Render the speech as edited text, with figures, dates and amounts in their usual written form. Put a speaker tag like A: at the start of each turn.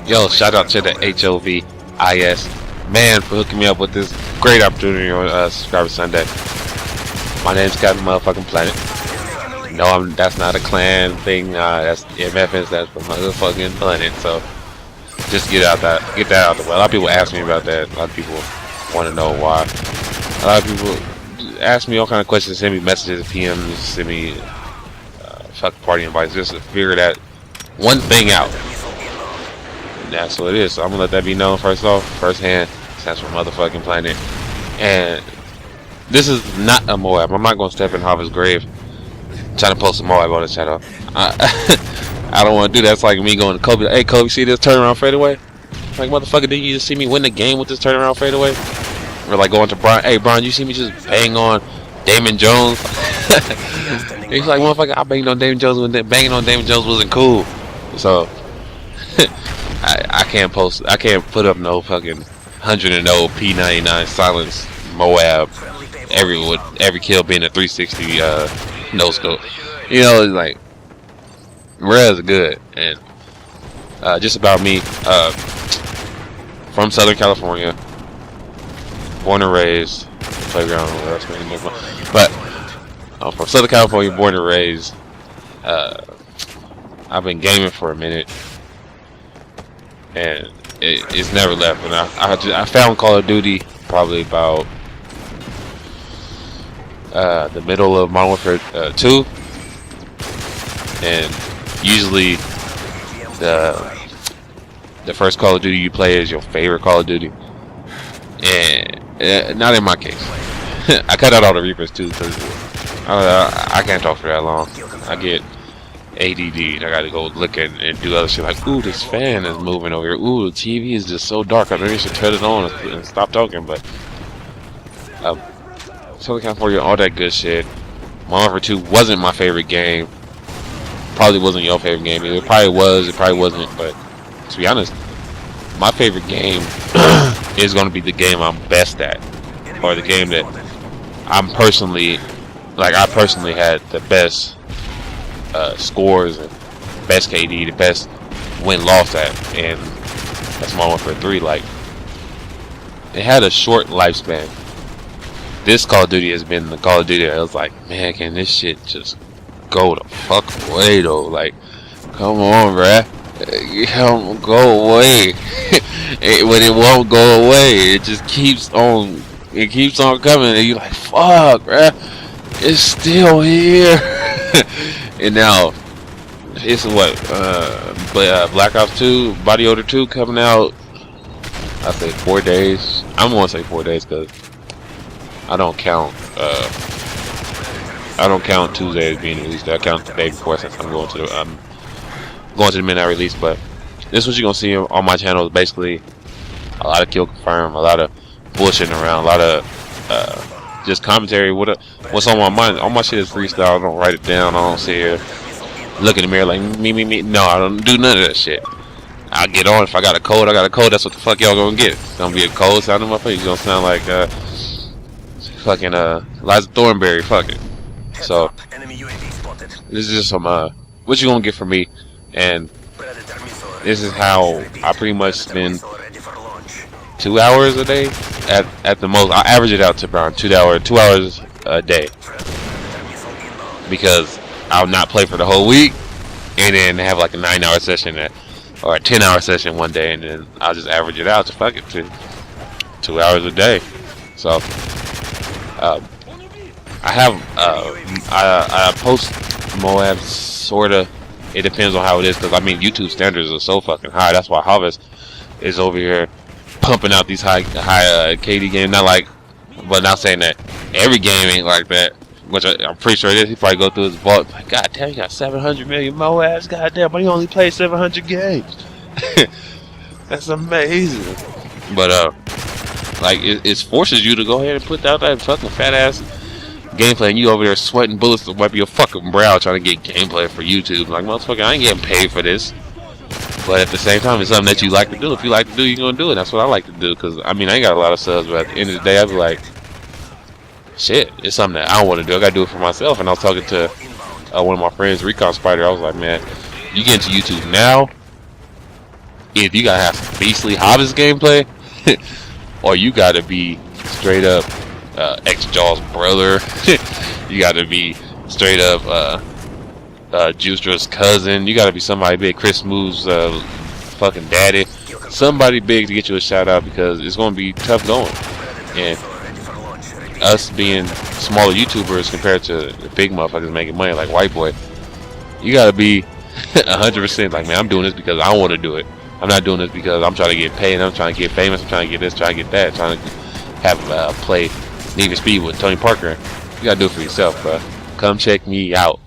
A: Yo, shout out to the HOVIS man for hooking me up with this great opportunity on Subscriber Sunday. My name's Captain Motherfucking Planet. No, that's not a clan thing. That's MFS. That's the motherfucking planet. So just get that out the way. A lot of people ask me about that. A lot of people want to know why. A lot of people ask me all kind of questions, send me messages, PMs, send me fuck party invites just to figure that one thing out. And that's what it is. So I'm gonna let that be known first off, firsthand. That's from motherfucking planet. And this is not a Moab. I'm not gonna step in Hava's grave trying to post a Moab on the channel. I don't want to do that. It's like me going to Kobe. Hey Kobe, see this turnaround fadeaway? Like motherfucker, didn't you just see me win the game with this turnaround fadeaway? Or like going to Brian. Hey Brian, you see me just bang on Damon Jones? He's like, motherfucker, I banged on Damon Jones when banging on Damon Jones wasn't cool. So I can't put up no fucking 100-0 P99 silence Moab. Every kill being a 360 no scope. You know, it's like Res good. And just about me, from Southern California, born and raised, playground, but from Southern California, born and raised. I've been gaming for a minute, and it's never left. And I found Call of Duty probably about the middle of Modern Warfare 2, and usually the first Call of Duty you play is your favorite Call of Duty, and not in my case. I cut out all the Reapers too because I can't talk for that long. I get ADD. I gotta go look and do other shit like, ooh, this fan is moving over here. Ooh, the TV is just so dark. I maybe should turn it on and stop talking. But Southern California, all that good shit. Modern Warfare 2 wasn't my favorite game. Probably wasn't your favorite game either. It probably was. It probably wasn't. But to be honest, my favorite game is going to be the game I'm best at, or the game that I personally had the best scores and best KD, the best win-loss at, and that's Modern Warfare 3. Like, it had a short lifespan. This Call of Duty has been the Call of Duty that I was like, man, can this shit just go the fuck away though? Like, come on, bruh. Go away. When it won't go away, it just keeps on. It keeps on coming, and you're like, fuck, bruh. It's still here. And now it's what Black Ops 2 Body Odor 2 coming out. I say 4 days. I'm gonna say 4 days because I don't count Tuesday as being released. I count the day before, since I'm going to the midnight release. But this is what you're gonna see on my channel is basically a lot of kill confirm, a lot of bullshitting around, a lot of just commentary. What's on my mind? All my shit is freestyle. I don't write it down. I don't sit here look in the mirror like me. No, I don't do none of that shit. I get on. If I got a code, I got a code. That's what the fuck y'all gonna get. It's gonna be a code sounding my face. It's gonna sound like fucking Liza Thornberry. Fuck it. So this is just some what you gonna get from me, and this is how I pretty much spend 2 hours a day at the most. I average it out to around 2 hours a day, because I'll not play for the whole week and then have like a 9-hour session or a 10-hour session one day, and then I'll just average it out to fuck it to 2 hours a day. So I post Moab sorta. It depends on how it is, because I mean YouTube standards are so fucking high. That's why Harvest is over here pumping out these high KD games. Not like, but not saying that every game ain't like that, which I'm pretty sure it is. He probably go through his vault like, god damn, he got 700 million Moabs. God damn, but he only played 700 games. That's amazing. But like it forces you to go ahead and put out that fucking fat ass gameplay, and you over there sweating bullets to wipe your fucking brow trying to get gameplay for YouTube. Like, motherfucker, I ain't getting paid for this. But at the same time, it's something that you like to do. If you like to do, you're gonna do it. That's what I like to do. Because I mean, I ain't got a lot of subs, but at the end of the day, I'd be like, shit, it's something that I want to do. I gotta do it for myself. And I was talking to one of my friends, Recon Spider. I was like, man, you get into YouTube now, either you gotta have some beastly Hobbs gameplay, or you gotta be straight up X-Jaw's brother. You gotta be straight up Juicer's cousin. You gotta be somebody big, Chris Smooth's fucking daddy. Somebody big to get you a shout out, because it's gonna be tough going. And us being smaller YouTubers compared to the big motherfuckers making money like White Boy, you gotta be 100% like, man, I'm doing this because I want to do it. I'm not doing this because I'm trying to get paid, I'm trying to get famous, I'm trying to get this, trying to get that, trying to have play Need for Speed with Tony Parker. You gotta do it for yourself, bro. Come check me out.